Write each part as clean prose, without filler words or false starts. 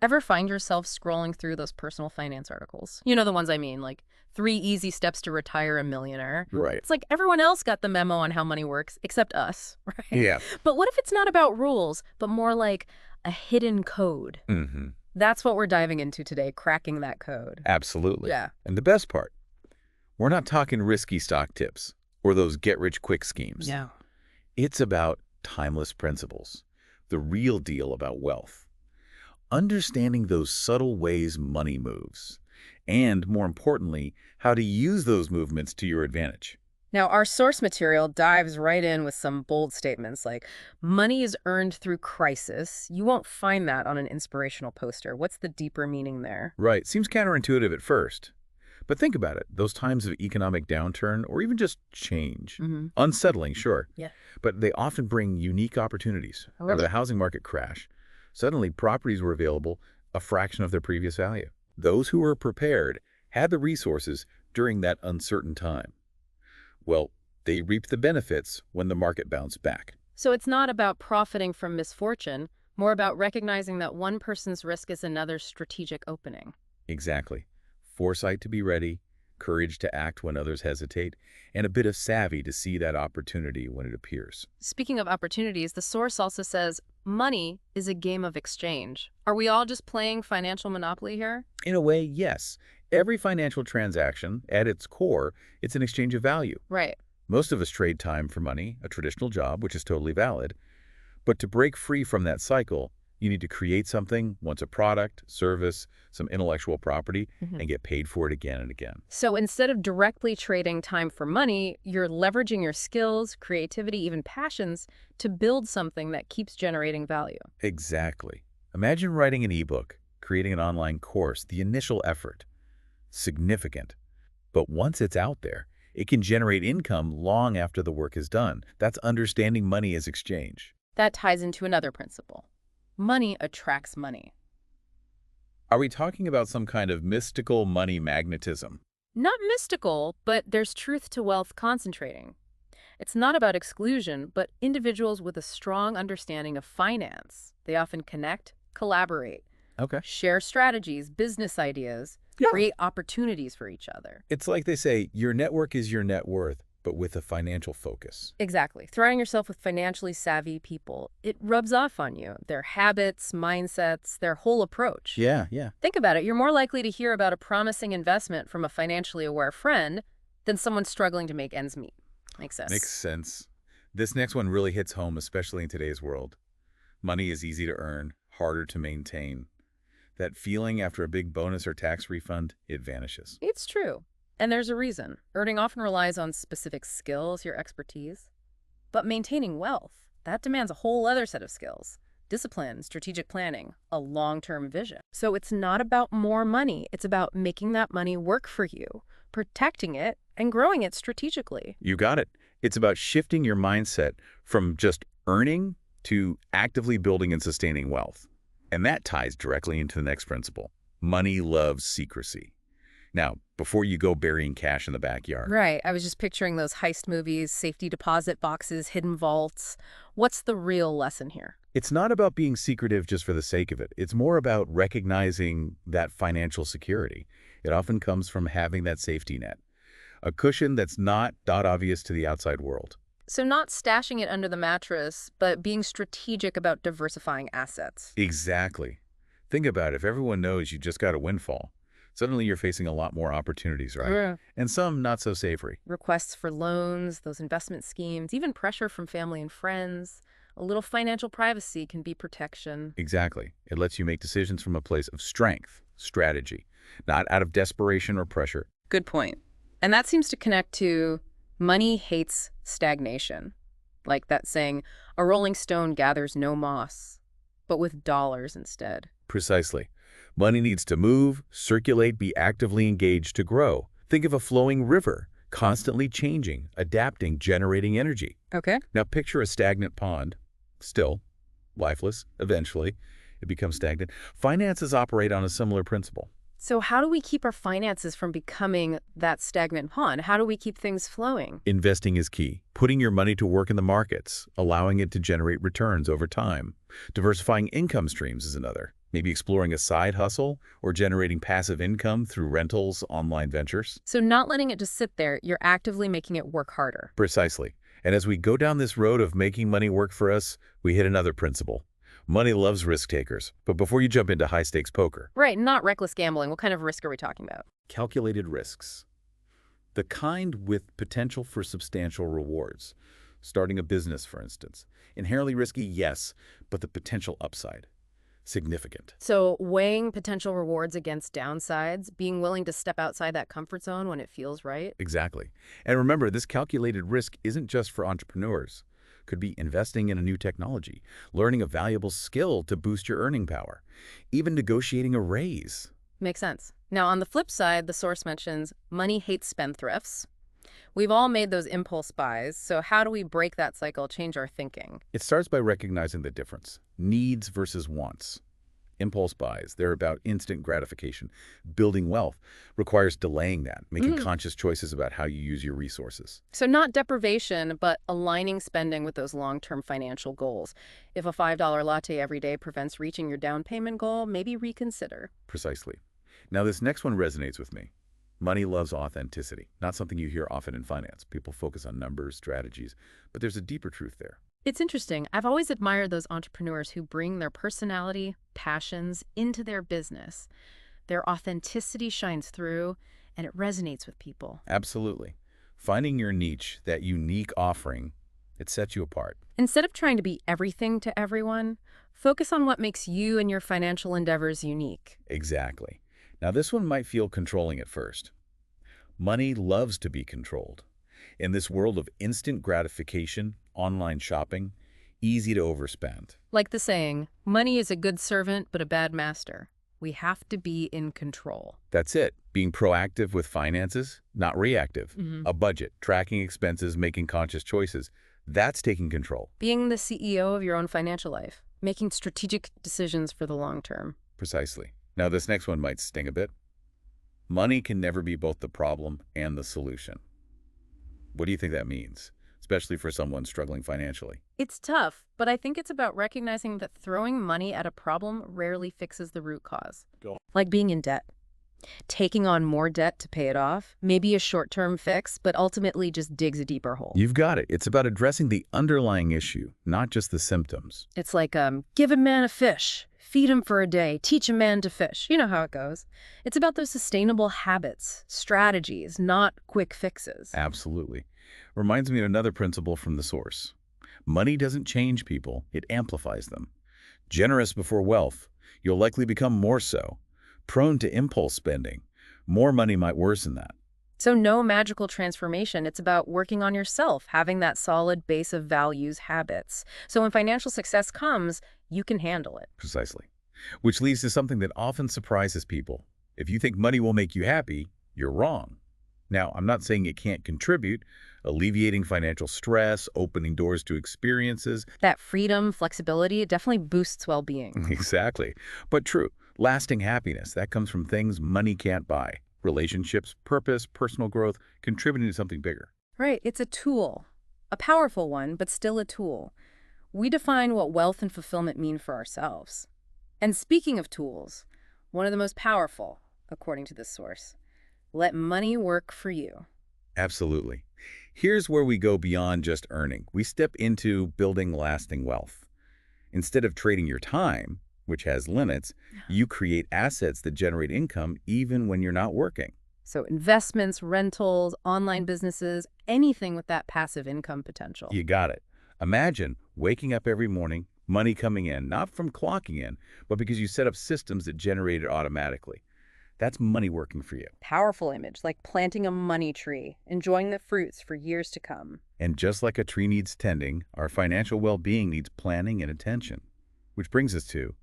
Ever find yourself scrolling through those personal finance articles? You know the ones I mean, like 3 easy steps to retire a millionaire. Right. It's like everyone else got the memo on how money works, except us, right? Yeah. But what if it's not about rules, but more like a hidden code? Mm-hmm. That's what we're diving into today, cracking that code. Absolutely. Yeah. And the best part, we're not talking risky stock tips or those get-rich-quick schemes. Yeah. It's about timeless principles, the real deal about wealth. Understanding those subtle ways money moves, and more importantly, how to use those movements to your advantage. Now, our source material dives right in with some bold statements like, money is earned through crisis. You won't find that on an inspirational poster. What's the deeper meaning there? Right, seems counterintuitive at first. But think about it, those times of economic downturn or even just change. Unsettling, sure, Yeah. but they often bring unique opportunities. I love After the it. housing market crash, suddenly properties were available a fraction of their previous value. Those who were prepared had the resources during that uncertain time. Well, they reaped the benefits when the market bounced back. So it's not about profiting from misfortune, more about recognizing that one person's risk is another's strategic opening. Exactly. Foresight to be ready, courage to act when others hesitate, and a bit of savvy to see that opportunity when it appears. Speaking of opportunities, the source also says money is a game of exchange. Are we all just playing financial monopoly here? In a way, yes. Every financial transaction, at its core, it's an exchange of value. Right. Most of us trade time for money, a traditional job, which is totally valid. But to break free from that cycle, you need to create something, once a product, service, some intellectual property, and get paid for it again and again. So instead of directly trading time for money, you're leveraging your skills, creativity, even passions to build something that keeps generating value. Exactly. Imagine writing an ebook, creating an online course, the initial effort. Significant. But once it's out there, it can generate income long after the work is done. That's understanding money as exchange. That ties into another principle. Money attracts money. Are we talking about some kind of mystical money magnetism? Not mystical, but there's truth to wealth concentrating. It's not about exclusion, but individuals with a strong understanding of finance. They often connect, collaborate, Okay. share strategies, business ideas, create opportunities for each other. It's like they say, your network is your net worth, but with a financial focus. Exactly. Surrounding yourself with financially savvy people, it rubs off on you. Their habits, mindsets, their whole approach. Yeah. Think about it. You're more likely to hear about a promising investment from a financially aware friend than someone struggling to make ends meet. Makes sense. Makes sense. This next one really hits home, especially in today's world. Money is easy to earn, harder to maintain. That feeling after a big bonus or tax refund, it vanishes. It's true. And there's a reason. Earning often relies on specific skills, your expertise. But maintaining wealth, that demands a whole other set of skills. Discipline, strategic planning, a long-term vision. So it's not about more money. It's about making that money work for you, protecting it, and growing it strategically. You got it. It's about shifting your mindset from just earning to actively building and sustaining wealth. And that ties directly into the next principle. Money loves secrecy. Now, before you go burying cash in the backyard. Right. I was just picturing those heist movies, safety deposit boxes, hidden vaults. What's the real lesson here? It's not about being secretive just for the sake of it. It's more about recognizing that financial security. It often comes from having that safety net, a cushion that's not obvious to the outside world. So not stashing it under the mattress, but being strategic about diversifying assets. Exactly. Think about it. If everyone knows you just got a windfall, suddenly you're facing a lot more opportunities, right? Yeah. And some not so savory. Requests for loans, those investment schemes, even pressure from family and friends. A little financial privacy can be protection. Exactly. It lets you make decisions from a place of strength, strategy, not out of desperation or pressure. Good point. And that seems to connect to money hates stagnation. Like that saying, a rolling stone gathers no moss, but with dollars instead. Precisely. Money needs to move, circulate, be actively engaged to grow. Think of a flowing river, constantly changing, adapting, generating energy. Okay. Now picture a stagnant pond, still, lifeless, eventually. It becomes stagnant. Finances operate on a similar principle. So how do we keep our finances from becoming that stagnant pond? How do we keep things flowing? Investing is key. Putting your money to work in the markets, allowing it to generate returns over time. Diversifying income streams is another. Maybe exploring a side hustle or generating passive income through rentals, online ventures? So not letting it just sit there, you're actively making it work harder. Precisely. And as we go down this road of making money work for us, we hit another principle. Money loves risk takers. But before you jump into high-stakes poker, Right, not reckless gambling. What kind of risk are we talking about? calculated risks. The kind with potential for substantial rewards. Starting a business, for instance. Inherently risky, yes, but the potential upside. Significant. So weighing potential rewards against downsides, being willing to step outside that comfort zone when it feels right. Exactly. And remember, this calculated risk isn't just for entrepreneurs. Could be investing in a new technology, learning a valuable skill to boost your earning power, even negotiating a raise. Makes sense. Now, on the flip side, the source mentions money hates spendthrifts. We've all made those impulse buys, so how do we break that cycle, change our thinking? It starts by recognizing the difference. Needs versus wants. Impulse buys, they're about instant gratification. Building wealth requires delaying that, making conscious choices about how you use your resources. So not deprivation, but aligning spending with those long-term financial goals. If a $5 latte every day prevents reaching your down payment goal, maybe reconsider. Precisely. Now, this next one resonates with me. Money loves authenticity, not something you hear often in finance. People focus on numbers, strategies, but there's a deeper truth there. It's interesting. I've always admired those entrepreneurs who bring their personality, passions into their business. Their authenticity shines through, and it resonates with people. Absolutely. Finding your niche, that unique offering, it sets you apart. Instead of trying to be everything to everyone, focus on what makes you and your financial endeavors unique. Exactly. Now, this one might feel controlling at first. Money loves to be controlled. In this world of instant gratification, online shopping, easy to overspend. Like the saying, money is a good servant but a bad master. We have to be in control. That's it. Being proactive with finances, not reactive. A budget, tracking expenses, making conscious choices. That's taking control. Being the CEO of your own financial life, making strategic decisions for the long term. Precisely. Now, this next one might sting a bit. Money can never be both the problem and the solution. What do you think that means, especially for someone struggling financially? It's tough, but I think it's about recognizing that throwing money at a problem rarely fixes the root cause. Like being in debt. Taking on more debt to pay it off may be a short-term fix, but ultimately just digs a deeper hole. You've got it. It's about addressing the underlying issue, not just the symptoms. It's like, give a man a fish, feed him for a day, teach a man to fish. You know how it goes. It's about those sustainable habits, strategies, not quick fixes. Absolutely. Reminds me of another principle from the source. Money doesn't change people, it amplifies them. Generous before wealth, you'll likely become more so. Prone to impulse spending, more money might worsen that. So no magical transformation. It's about working on yourself, having that solid base of values, habits. So when financial success comes, you can handle it. Precisely. Which leads to something that often surprises people. If you think money will make you happy, you're wrong. Now, I'm not saying it can't contribute, alleviating financial stress, opening doors to experiences. That freedom, flexibility, it definitely boosts well-being. Exactly. But true, lasting happiness, that comes from things money can't buy. Relationships, purpose, personal growth, contributing to something bigger. Right, it's a tool. A powerful one, but still a tool. We define what wealth and fulfillment mean for ourselves. And speaking of tools, one of the most powerful, according to this source, let money work for you. Absolutely. Here's where we go beyond just earning. We step into building lasting wealth. Instead of trading your time, which has limits, you create assets that generate income even when you're not working. So investments, rentals, online businesses, anything with that passive income potential. You got it. Imagine waking up every morning, money coming in, not from clocking in, but because you set up systems that generate it automatically. That's money working for you. Powerful image, like planting a money tree, enjoying the fruits for years to come. And just like a tree needs tending, our financial well-being needs planning and attention. Which brings us to,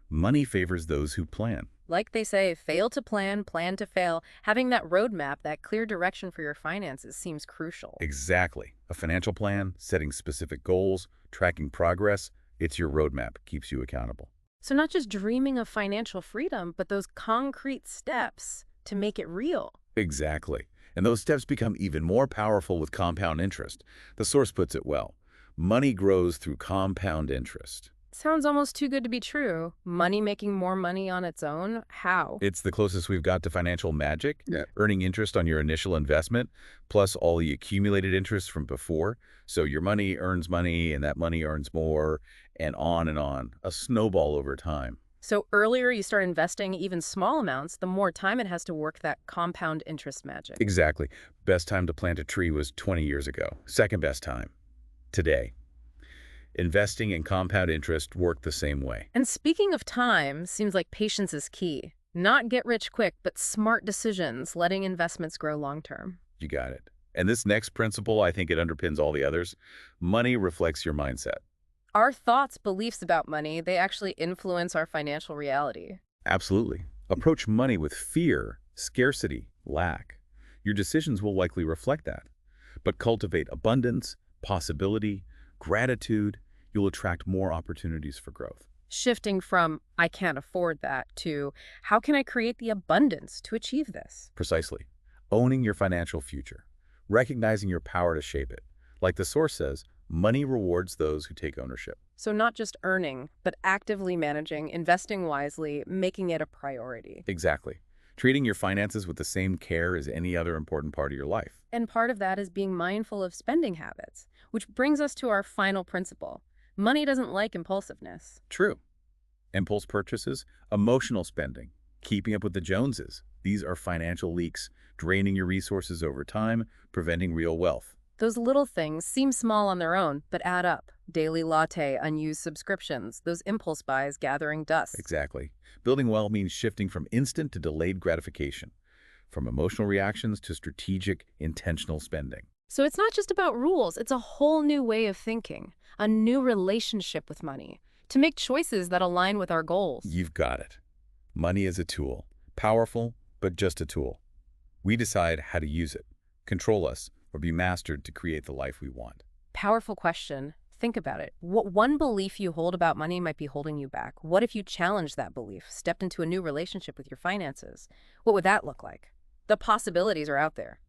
money favors those who plan. Like they say, fail to plan, plan to fail. Having that roadmap, that clear direction for your finances seems crucial. Exactly. A financial plan, setting specific goals, tracking progress, it's your roadmap, keeps you accountable. So not just dreaming of financial freedom, but those concrete steps to make it real. Exactly. And those steps become even more powerful with compound interest. The source puts it well. Money grows through compound interest. Sounds almost too good to be true. Money making more money on its own? How? It's the closest we've got to financial magic, Yeah. earning interest on your initial investment, plus all the accumulated interest from before. So your money earns money, and that money earns more, and on, a snowball over time. So earlier you start investing even small amounts, the more time it has to work that compound interest magic. Exactly. Best time to plant a tree was 20 years ago. Second best time, today. Investing in compound interest work the same way. And speaking of time, seems like patience is key. Not get rich quick, but smart decisions, letting investments grow long term. You got it. And this next principle, I think it underpins all the others. Money reflects your mindset. Our thoughts, beliefs about money, they actually influence our financial reality. Absolutely. Approach money with fear, scarcity, lack. Your decisions will likely reflect that. But cultivate abundance, possibility, gratitude, you'll attract more opportunities for growth. Shifting from, I can't afford that, to, how can I create the abundance to achieve this? Precisely. Owning your financial future. Recognizing your power to shape it. Like the source says, money rewards those who take ownership. So not just earning, but actively managing, investing wisely, making it a priority. Exactly. Treating your finances with the same care as any other important part of your life. And part of that is being mindful of spending habits, which brings us to our final principle. Money doesn't like impulsiveness. True. Impulse purchases, emotional spending, keeping up with the Joneses. These are financial leaks, draining your resources over time, preventing real wealth. Those little things seem small on their own, but add up. Daily latte, unused subscriptions, those impulse buys gathering dust. Exactly. Building wealth means shifting from instant to delayed gratification, from emotional reactions to strategic, intentional spending. So it's not just about rules, it's a whole new way of thinking, a new relationship with money, to make choices that align with our goals. You've got it. Money is a tool. Powerful, but just a tool. We decide how to use it, control us, or be mastered to create the life we want. Powerful question. Think about it. What one belief you hold about money might be holding you back? What if you challenged that belief, stepped into a new relationship with your finances? What would that look like? The possibilities are out there.